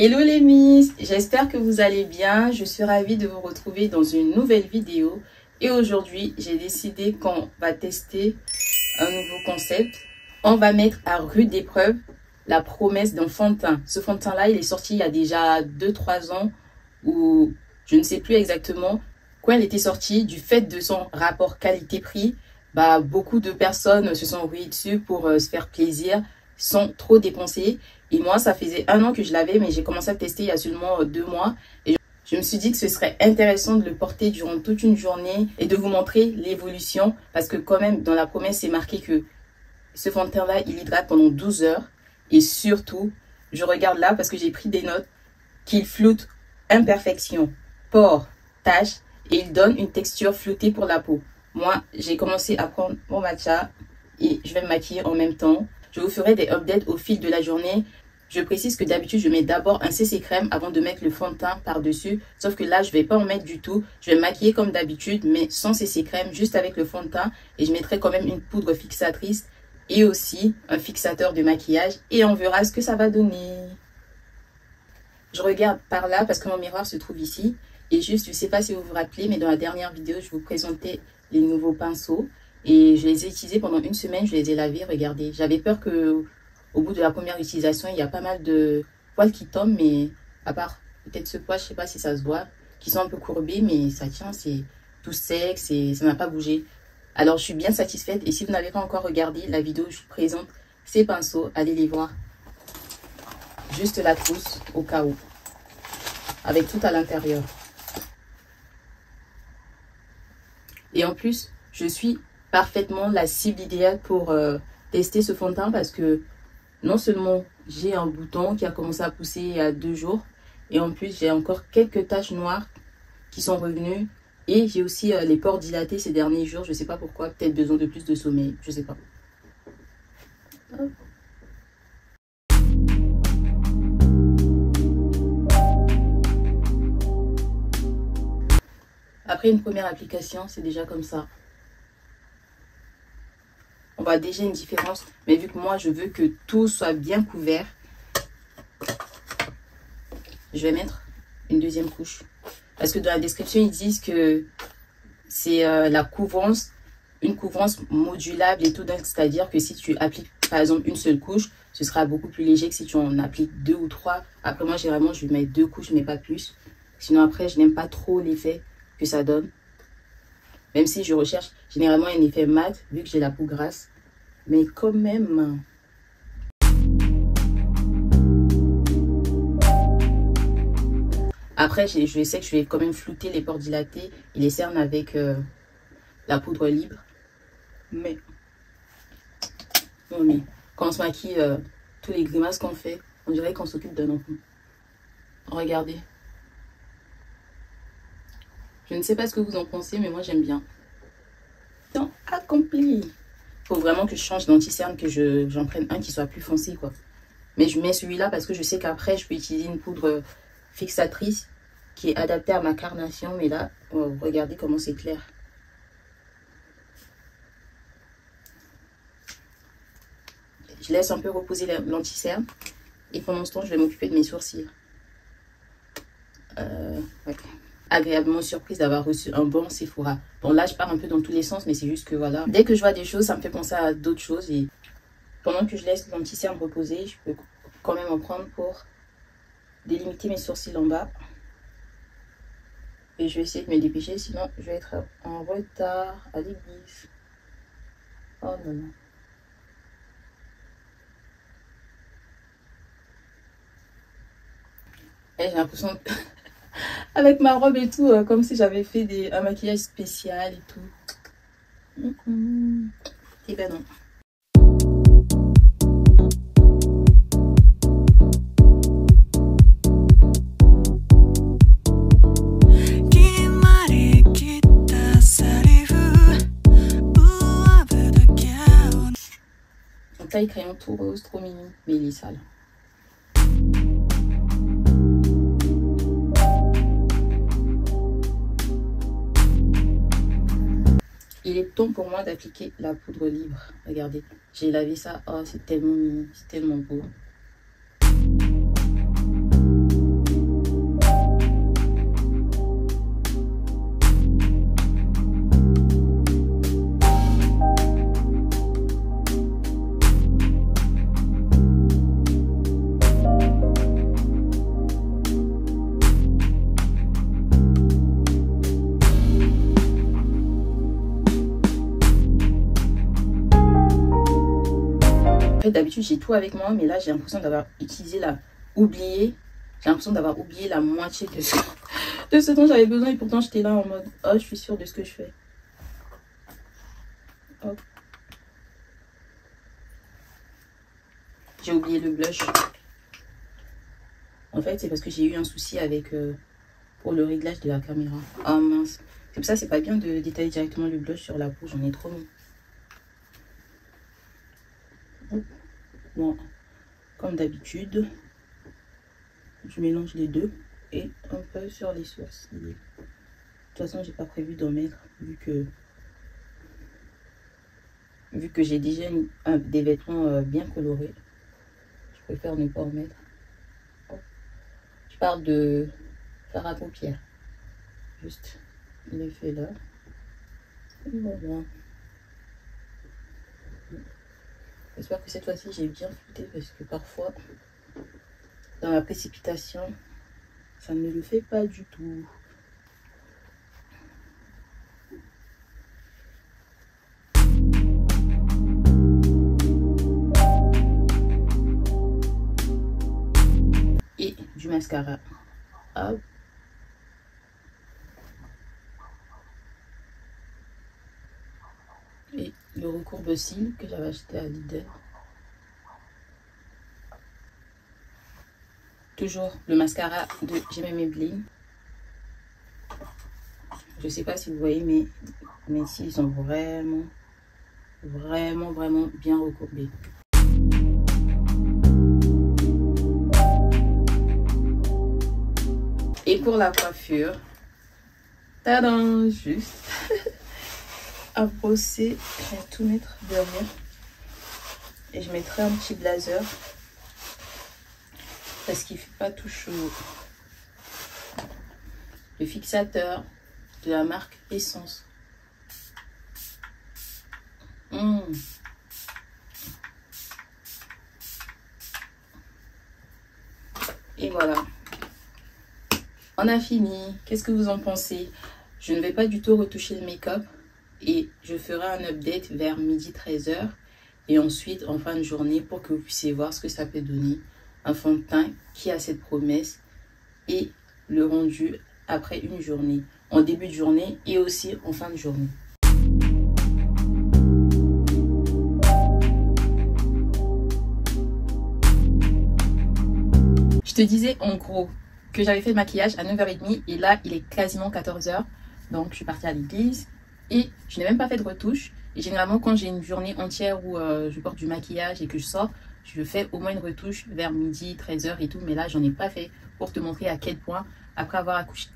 Hello les miss, j'espère que vous allez bien. Je suis ravie de vous retrouver dans une nouvelle vidéo. Et aujourd'hui, j'ai décidé qu'on va tester un nouveau concept. On va mettre à rude épreuve la promesse d'un fond de teint. Ce fond de teint-là, il est sorti il y a déjà 2-3 ans ou je ne sais plus exactement quand il était sorti. Du fait de son rapport qualité-prix, beaucoup de personnes se sont ruées dessus pour se faire plaisir, sans trop dépenser. Et moi, ça faisait 1 an que je l'avais, mais j'ai commencé à tester il y a seulement 2 mois. Et je me suis dit que ce serait intéressant de le porter durant toute une journée et de vous montrer l'évolution. Parce que quand même, dans la promesse, c'est marqué que ce fond de teint-là, il hydrate pendant 12 heures. Et surtout, je regarde là parce que j'ai pris des notes, qu'il floute imperfection, pores, taches et il donne une texture floutée pour la peau. Moi, j'ai commencé à prendre mon matcha et je vais me maquiller en même temps. Je vous ferai des updates au fil de la journée. Je précise que d'habitude, je mets d'abord un CC crème avant de mettre le fond de teint par-dessus. Sauf que là, je ne vais pas en mettre du tout. Je vais me maquiller comme d'habitude, mais sans CC crème, juste avec le fond de teint. Et je mettrai quand même une poudre fixatrice et aussi un fixateur de maquillage. Et on verra ce que ça va donner. Je regarde par là parce que mon miroir se trouve ici. Et juste, je ne sais pas si vous vous rappelez, mais dans la dernière vidéo, je vous présentais les nouveaux pinceaux. Et je les ai utilisés pendant 1 semaine, je les ai lavés, regardez. J'avais peur que au bout de la première utilisation, il y a pas mal de poils qui tombent, mais à part peut-être ce poil, je sais pas si ça se voit, qui sont un peu courbés, mais ça tient, c'est tout sec, ça n'a pas bougé. Alors je suis bien satisfaite et si vous n'avez pas encore regardé la vidéo où je vous présente ces pinceaux, allez les voir. Juste la trousse au cas où, avec tout à l'intérieur. Et en plus, je suis parfaitement la cible idéale pour tester ce fond de teint parce que non seulement j'ai un bouton qui a commencé à pousser il y a 2 jours et en plus j'ai encore quelques taches noires qui sont revenues et j'ai aussi les pores dilatés ces derniers jours. Je sais pas pourquoi, peut-être besoin de plus de sommeil, je sais pas. Après une première application, c'est déjà comme ça. On voit déjà une différence, mais vu que moi je veux que tout soit bien couvert, je vais mettre une deuxième couche. Parce que dans la description, ils disent que c'est la couvrance, une couvrance modulable et tout. C'est-à-dire que si tu appliques par exemple une seule couche, ce sera beaucoup plus léger que si tu en appliques 2 ou 3. Après moi, généralement, je vais mettre 2 couches, mais pas plus. Sinon après, je n'aime pas trop l'effet que ça donne. Même si je recherche généralement un effet mat, vu que j'ai la peau grasse. Mais quand même. Après, je sais que je vais quand même flouter les pores dilatés et les cernes avec la poudre libre. Mais, non, mais quand on se maquille, tous les grimaces qu'on fait, on dirait qu'on s'occupe d'un enfant. Regardez. Je ne sais pas ce que vous en pensez, mais moi j'aime bien. Donc, accompli. Il faut vraiment que je change d'anti-cerne, que j'en prenne un qui soit plus foncé, quoi. Mais je mets celui-là parce que je sais qu'après, je peux utiliser une poudre fixatrice qui est adaptée à ma carnation. Mais là, regardez comment c'est clair. Je laisse un peu reposer l'anti-cerne. Et pendant ce temps, je vais m'occuper de mes sourcils. Ouais. Agréablement surprise d'avoir reçu un bon Sephora. Bon, là, je pars un peu dans tous les sens, mais c'est juste que voilà. Dès que je vois des choses, ça me fait penser à d'autres choses. Et pendant que je laisse l'anti-cerne reposer, je peux quand même en prendre pour délimiter mes sourcils en bas. Et je vais essayer de me dépêcher, sinon je vais être en retard à l'église. Oh non, non. Et j'ai l'impression... avec ma robe et tout, comme si j'avais fait un maquillage spécial et tout. Et ben non. Son taille crayon tout rose, trop mignon, mais il est sale. Il est temps pour moi d'appliquer la poudre libre. Regardez, j'ai lavé ça. Oh, c'est tellement mignon, c'est tellement beau. fait, d'habitude, j'ai tout avec moi, mais là, j'ai l'impression d'avoir utilisé oublié. J'ai l'impression d'avoir oublié la moitié de ce dont j'avais besoin. Et pourtant, j'étais là en mode, oh, je suis sûre de ce que je fais. Hop. J'ai oublié le blush. En fait, c'est parce que j'ai eu un souci avec pour le réglage de la caméra. Oh mince. C'est pour ça, c'est pas bien de détailler directement le blush sur la peau. J'en ai trop mis. Bon, comme d'habitude, je mélange les deux et un peu sur les sourcils. De toute façon, j'ai pas prévu d'en mettre vu que j'ai déjà des vêtements bien colorés. Je préfère ne pas en mettre. Je parle de fard à paupières. Juste l'effet là. Et voilà. J'espère que cette fois-ci j'ai bien flouté parce que parfois dans la précipitation ça ne le fait pas du tout. Et du mascara. Hop. Et le recourbe-cils que j'avais acheté à Lidl. Toujours le mascara de J'aime mes bling. Je sais pas si vous voyez, mais mes cils sont vraiment bien recourbés. Et pour la coiffure, tadam, juste à brosser, je vais tout mettre derrière et je mettrai un petit blazer parce qu'il fait pas tout chaud. Le fixateur de la marque Essence. Et voilà, on a fini. Qu'est-ce que vous en pensez? Je ne vais pas du tout retoucher le make-up et je ferai un update vers midi 13h et ensuite en fin de journée pour que vous puissiez voir ce que ça peut donner. Un fond de teint qui a cette promesse et le rendu après une journée, en début de journée et aussi en fin de journée. Je te disais en gros que j'avais fait le maquillage à 9h30 et là il est quasiment 14h. Donc je suis partie à l'église et je n'ai même pas fait de retouche. Et généralement quand j'ai une journée entière où je porte du maquillage et que je sors, je fais au moins une retouche vers midi, 13h et tout. Mais là j'en ai pas fait pour te montrer à quel point après avoir accouché...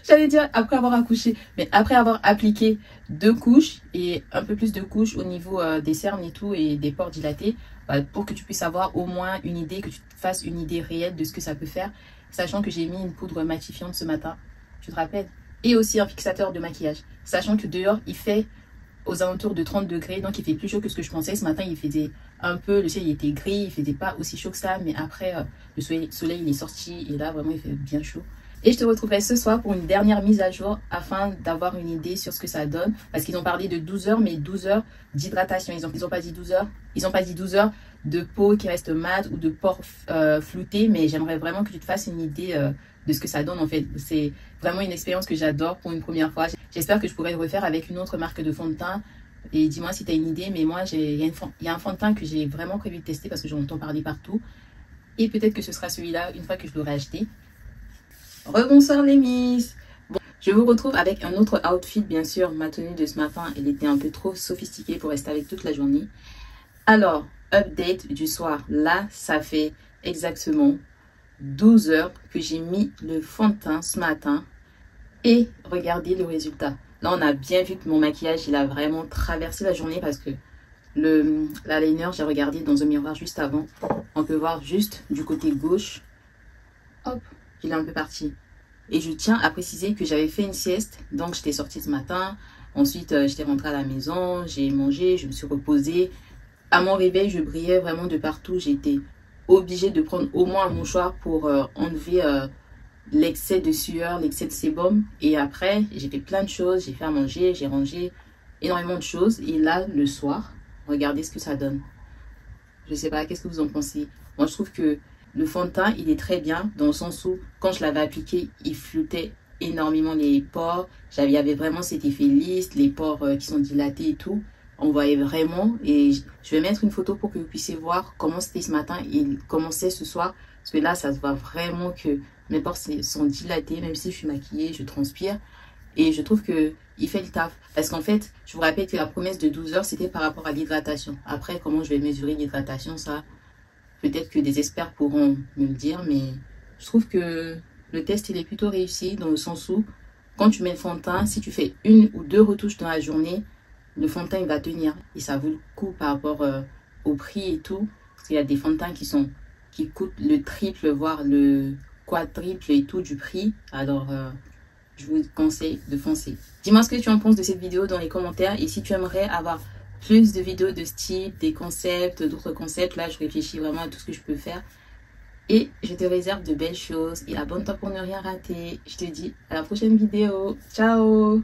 J'allais dire après avoir accouché, mais après avoir appliqué 2 couches et un peu plus de couches au niveau des cernes et tout et des pores dilatés, pour que tu puisses avoir au moins une idée, que tu te fasses une idée réelle de ce que ça peut faire, sachant que j'ai mis une poudre matifiante ce matin, tu te rappelles, et aussi un fixateur de maquillage, sachant que dehors il fait aux alentours de 30 degrés, donc il fait plus chaud que ce que je pensais. Ce matin il faisait un peu, le ciel il était gris, il faisait pas aussi chaud que ça, mais après le soleil il est sorti et là vraiment il fait bien chaud. Et je te retrouverai ce soir pour une dernière mise à jour afin d'avoir une idée sur ce que ça donne. Parce qu'ils ont parlé de 12 heures, mais 12 heures d'hydratation. Ils ont pas dit 12 heures. Ils ont pas dit 12 heures de peau qui reste mate ou de pores floutés. Mais j'aimerais vraiment que tu te fasses une idée de ce que ça donne en fait. C'est vraiment une expérience que j'adore pour une première fois. J'espère que je pourrai le refaire avec une autre marque de fond de teint. Et dis-moi si tu as une idée. Mais moi, il y a un fond de teint que j'ai vraiment prévu de tester parce que j'en entends parler partout. Et peut-être que ce sera celui-là une fois que je l'aurai acheté. Rebonsoir les miss. Bon, je vous retrouve avec un autre outfit, bien sûr. Ma tenue de ce matin, elle était un peu trop sophistiquée pour rester avec toute la journée. Alors, update du soir. Là, ça fait exactement 12 heures que j'ai mis le fond de teint ce matin. Et regardez le résultat. Là, on a bien vu que mon maquillage, il a vraiment traversé la journée parce que l'eyeliner, j'ai regardé dans un miroir juste avant. On peut voir juste du côté gauche. Hop. Il est un peu parti. Et je tiens à préciser que j'avais fait une sieste. Donc, j'étais sortie ce matin. Ensuite, j'étais rentrée à la maison. J'ai mangé. Je me suis reposée. À mon réveil, je brillais vraiment de partout. J'étais obligée de prendre au moins un mouchoir pour enlever l'excès de sueur, l'excès de sébum. Et après, j'ai fait plein de choses. J'ai fait à manger. J'ai rangé énormément de choses. Et là, le soir, regardez ce que ça donne. Je sais pas, qu'est-ce que vous en pensez? Moi, je trouve que le fond de teint, il est très bien dans le sens où, quand je l'avais appliqué, il floutait énormément les pores. Il y avait vraiment cet effet lisse, les pores qui sont dilatés et tout. On voyait vraiment. Et je vais mettre une photo pour que vous puissiez voir comment c'était ce matin et comment c'est ce soir. Parce que là, ça se voit vraiment que mes pores sont dilatés. Même si je suis maquillée, je transpire. Et je trouve que il fait le taf. Parce qu'en fait, je vous rappelle que la promesse de 12 heures, c'était par rapport à l'hydratation. Après, comment je vais mesurer l'hydratation, ça, peut-être que des experts pourront me le dire. Mais je trouve que le test, il est plutôt réussi dans le sens où, quand tu mets le fond de teint, si tu fais 1 ou 2 retouches dans la journée, le fond de teint, il va tenir. Et ça vaut le coup par rapport au prix et tout. Parce qu'il y a des fonds de teint qui coûtent le triple, voire le quadruple et tout du prix. Alors, je vous conseille de foncer. Dis-moi ce que tu en penses de cette vidéo dans les commentaires. Et si tu aimerais avoir plus de vidéos de ce type, des concepts, d'autres concepts, là je réfléchis vraiment à tout ce que je peux faire. Et je te réserve de belles choses. Et abonne-toi pour ne rien rater. Je te dis à la prochaine vidéo. Ciao!